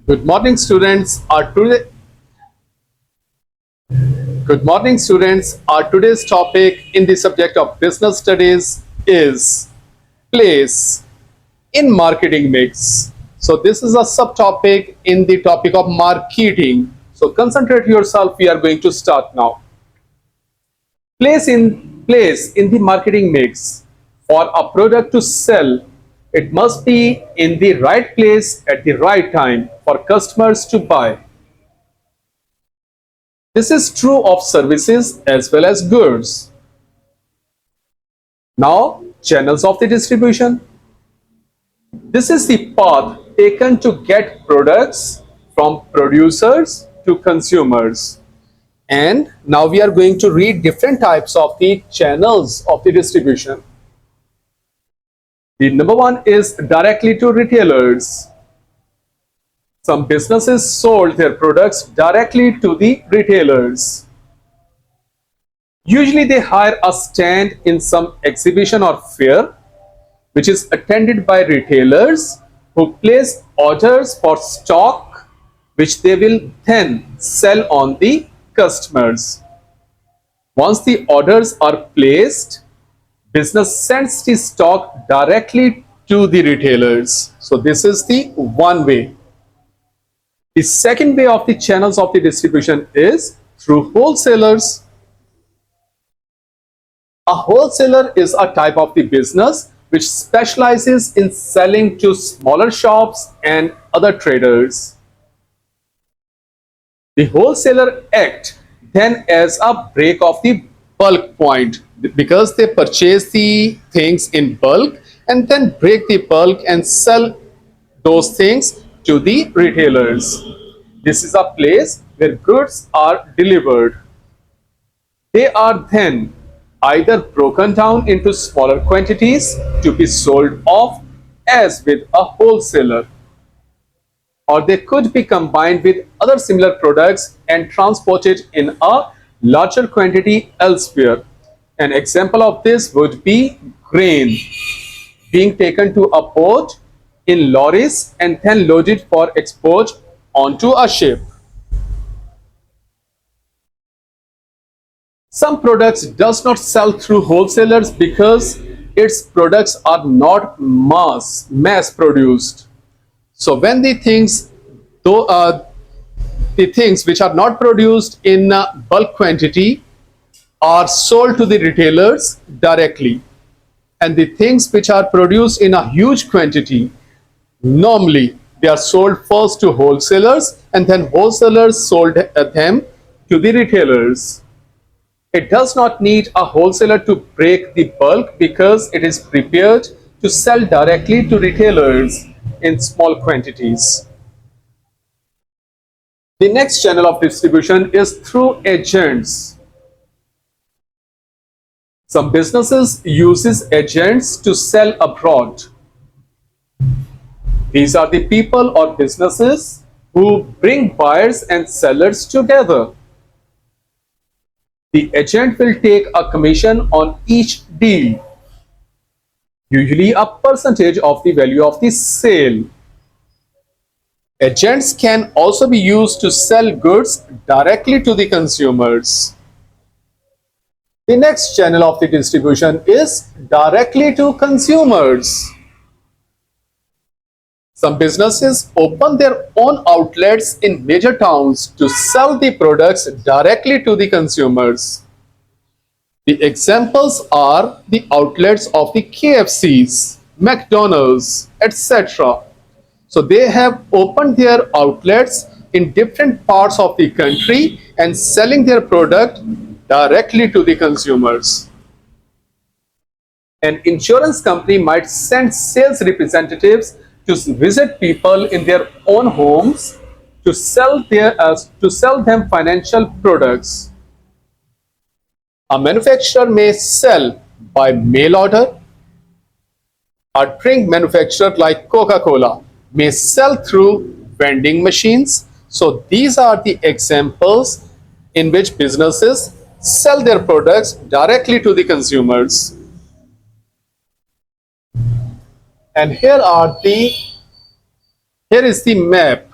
Good morning, students. Our today's topic in the subject of business studies is place in marketing mix. So this is a subtopic in the topic of marketing. So concentrate yourself. We are going to start now. Place in the marketing mix. For a product to sell, it must be in the right place at the right time for customers to buy. This is true of services as well as goods. Now, channels of the distribution. This is the path taken to get products from producers to consumers. And now we are going to read different types of the channels of the distribution. The number one is directly to retailers. Some businesses sold their products directly to the retailers. Usually they hire a stand in some exhibition or fair, which is attended by retailers who place orders for stock, which they will then sell on the customers. Once the orders are placed, business sends the stock directly to the retailers. So this is the one way. The second way of the channels of the distribution is through wholesalers. A wholesaler is a type of the business which specializes in selling to smaller shops and other traders. The wholesaler act then as a break of the bulk point because they purchase the things in bulk and then break the bulk and sell those things to the retailers. This is a place where goods are delivered. They are then either broken down into smaller quantities to be sold off as with a wholesaler, or they could be combined with other similar products and transported in a larger quantity elsewhere. An example of this would be grain being taken to a port in lorries and then loaded for export onto a ship. Some products does not sell through wholesalers because its products are not mass produced. So when the things which are not produced in bulk quantity are sold to the retailers directly, and the things which are produced in a huge quantity, normally they are sold first to wholesalers and then wholesalers sold them to the retailers. It does not need a wholesaler to break the bulk because it is prepared to sell directly to retailers in small quantities. The next channel of distribution is through agents. Some businesses uses agents to sell abroad. These are the people or businesses who bring buyers and sellers together. The agent will take a commission on each deal, usually a percentage of the value of the sale. Agents can also be used to sell goods directly to the consumers. The next channel of the distribution is directly to consumers. Some businesses open their own outlets in major towns to sell the products directly to the consumers. The examples are the outlets of the KFCs, McDonald's, etc. So they have opened their outlets in different parts of the country and selling their product directly to the consumers. An insurance company might send sales representatives to visit people in their own homes to sell them financial products. A manufacturer may sell by mail order. A drink manufacturer like Coca-Cola may sell through vending machines. So these are the examples in which businesses sell their products directly to the consumers. And here is the map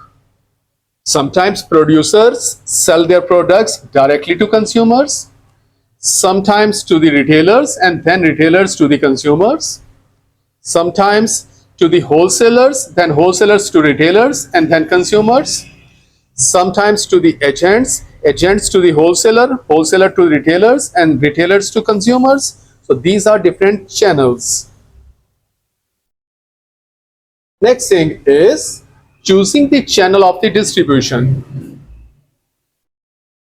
Sometimes producers sell their products directly to consumers, sometimes to the retailers and then retailers to the consumers, sometimes to the wholesalers, then wholesalers to retailers and then consumers, sometimes to the agents, agents to the wholesaler, wholesaler to retailers and retailers to consumers. So these are different channels. Next thing is choosing the channel of the distribution.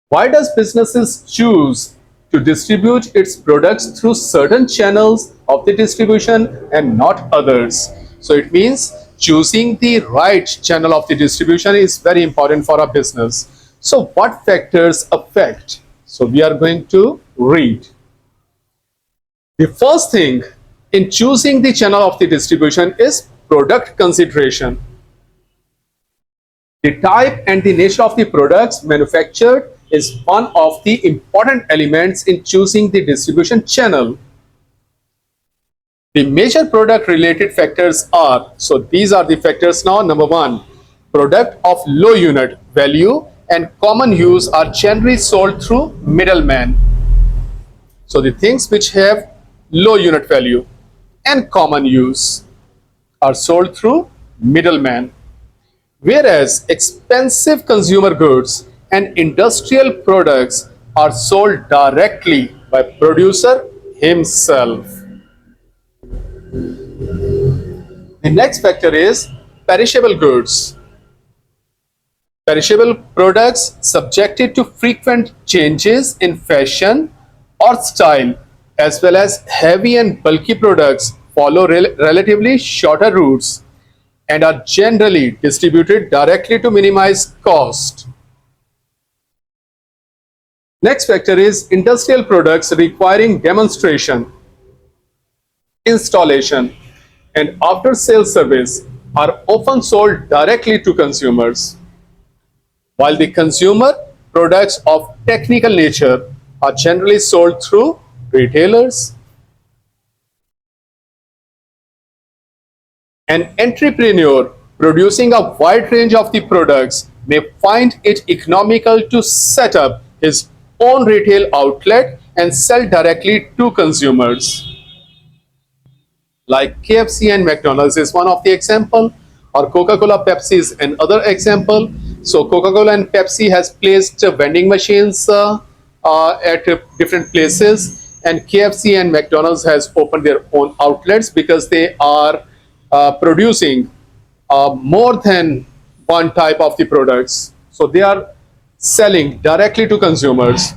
Why does businesses choose to distribute its products through certain channels of the distribution and not others? So it means choosing the right channel of the distribution is very important for a business. So what factors affect? So we are going to read. The first thing in choosing the channel of the distribution is product consideration. The type and the nature of the products manufactured is one of the important elements in choosing the distribution channel. The major product related factors are, so these are the factors now. Number one, product of low unit value and common use are generally sold through middlemen. So the things which have low unit value and common use are sold through middlemen. Whereas expensive consumer goods and industrial products are sold directly by producer himself. The next factor is perishable goods. Perishable products subjected to frequent changes in fashion or style, as well as heavy and bulky products follow relatively shorter routes and are generally distributed directly to minimize cost. Next factor is industrial products requiring demonstration, installation, and after sales service are often sold directly to consumers, while the consumer products of technical nature are generally sold through retailers. An entrepreneur producing a wide range of the products may find it economical to set up his own retail outlet and sell directly to consumers. Like KFC and McDonald's is one of the example, or Coca-Cola, Pepsi is another example. So Coca-Cola and Pepsi has placed vending machines at different places, and KFC and McDonald's has opened their own outlets because they are producing more than one type of the products. So they are selling directly to consumers.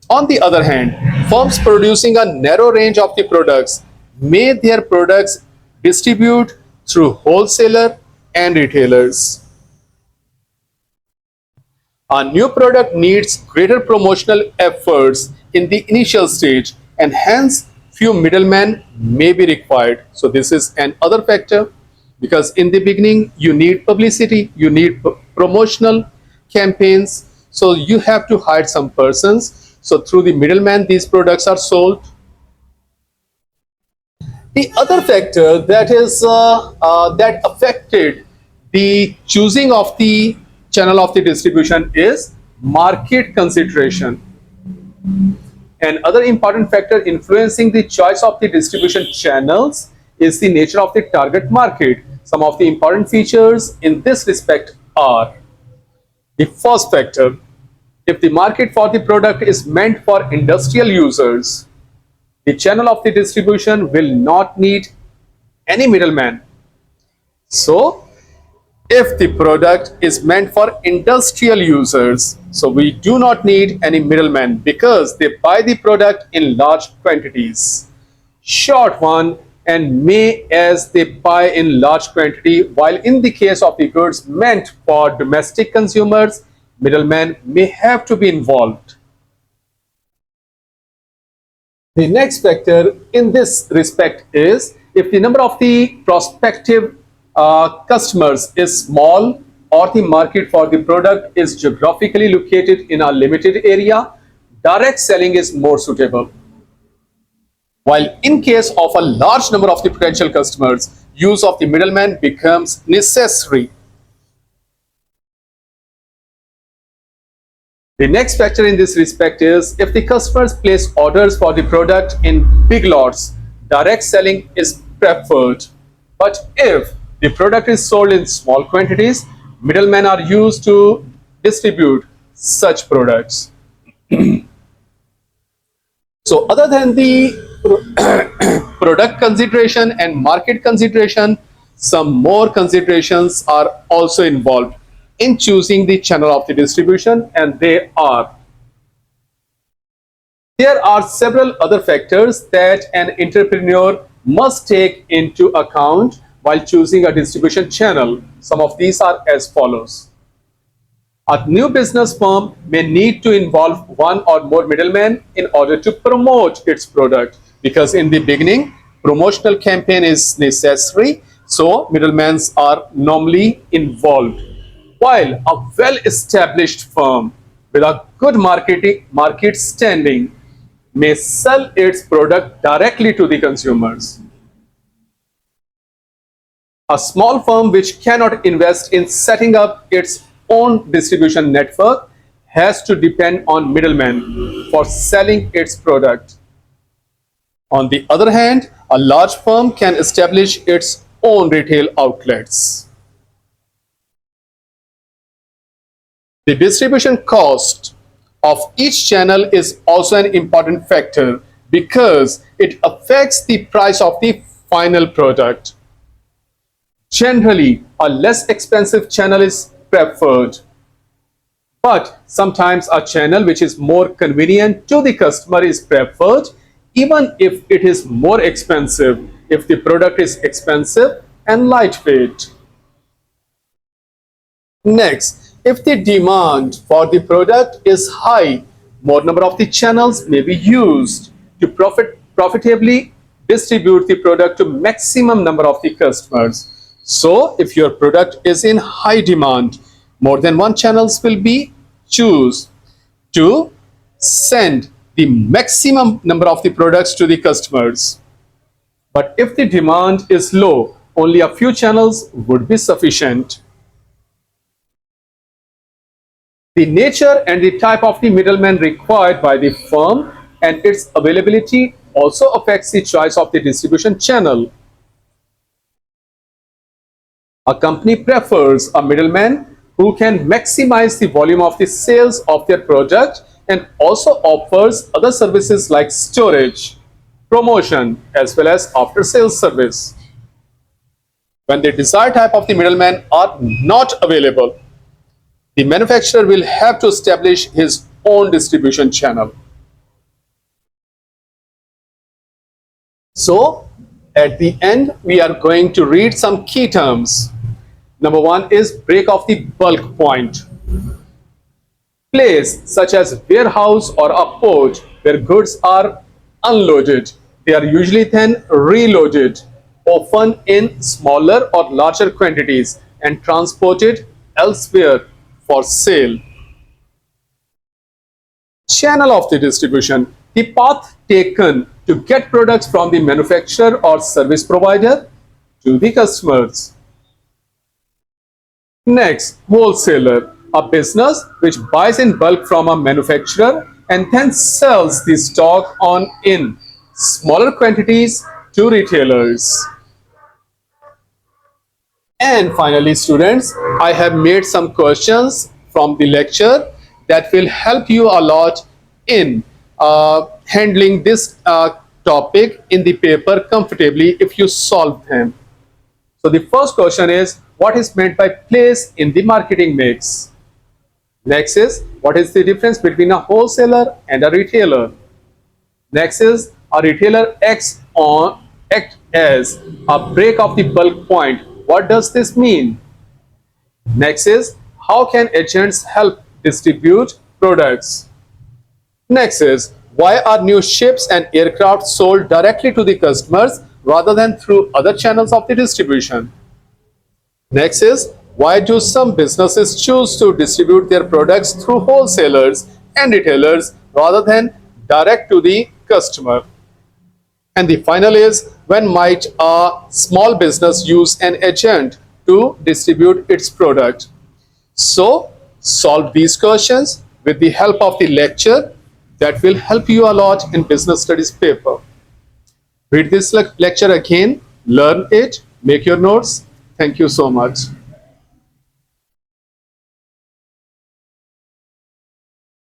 On the other hand, firms producing a narrow range of the products may their products distribute through wholesaler and retailers. A new product needs greater promotional efforts in the initial stage and hence few middlemen may be required. So this is another factor because in the beginning you need publicity, you need promotional campaigns. So you have to hire some persons. So through the middleman these products are sold. The other factor that is that affected the choosing of the channel of the distribution is market consideration. Another important factor influencing the choice of the distribution channels is the nature of the target market. Some of the important features in this respect are: the first factor, if the market for the product is meant for industrial users, the channel of the distribution will not need any middleman. So if the product is meant for industrial users, so we do not need any middleman because they buy the product in large quantities. Short one, and may as they buy in large quantity, while in the case of the goods meant for domestic consumers, middlemen may have to be involved. The next factor in this respect is if the number of the prospective customers is small or the market for the product is geographically located in a limited area, direct selling is more suitable. While in case of a large number of the potential customers, use of the middleman becomes necessary. The next factor in this respect is if the customers place orders for the product in big lots, direct selling is preferred. But if the product is sold in small quantities, middlemen are used to distribute such products. So, other than the product consideration and market consideration, some more considerations are also involved in choosing the channel of the distribution, and they are: there are several other factors that an entrepreneur must take into account while choosing a distribution channel. Some of these are as follows. A new business firm may need to involve one or more middlemen in order to promote its product, because in the beginning, promotional campaign is necessary, so middlemen are normally involved. While a well-established firm with a good market standing may sell its product directly to the consumers. A small firm which cannot invest in setting up its own distribution network has to depend on middlemen for selling its product. On the other hand, a large firm can establish its own retail outlets. The distribution cost of each channel is also an important factor because it affects the price of the final product. Generally, a less expensive channel is preferred, but sometimes a channel which is more convenient to the customer is preferred, even if it is more expensive, if the product is expensive and lightweight. Next, if the demand for the product is high, more number of the channels may be used to profitably distribute the product to maximum number of the customers. So, if your product is in high demand, more than one channels will be choose to send the maximum number of the products to the customers. But if the demand is low, only a few channels would be sufficient. The nature and the type of the middleman required by the firm and its availability also affects the choice of the distribution channel. A company prefers a middleman who can maximize the volume of the sales of their product and also offers other services like storage, promotion, as well as after sales service. When the desired type of the middleman are not available, the manufacturer will have to establish his own distribution channel. So, at the end, we are going to read some key terms. Number one is break of the bulk point. Place such as warehouse or a port where goods are unloaded. They are usually then reloaded, often in smaller or larger quantities, and transported elsewhere for sale. Channel of the distribution, the path taken to get products from the manufacturer or service provider to the customers. Next, wholesaler, a business which buys in bulk from a manufacturer and then sells the stock on in smaller quantities to retailers. And finally, students, I have made some questions from the lecture that will help you a lot in handling this topic in the paper comfortably if you solve them. So the first question is, what is meant by place in the marketing mix? Next is, what is the difference between a wholesaler and a retailer? Next is, a retailer act as a break of the bulk point. What does this mean? Next is, how can agents help distribute products? Next is, why are new ships and aircraft sold directly to the customers rather than through other channels of the distribution? Next is, why do some businesses choose to distribute their products through wholesalers and retailers rather than direct to the customer? And the final is, when might a small business use an agent to distribute its product? So, solve these questions. with the help of the lecture that will help you a lot in business studies paper. Read this lecture again, learn it, make your notes. Thank you so much.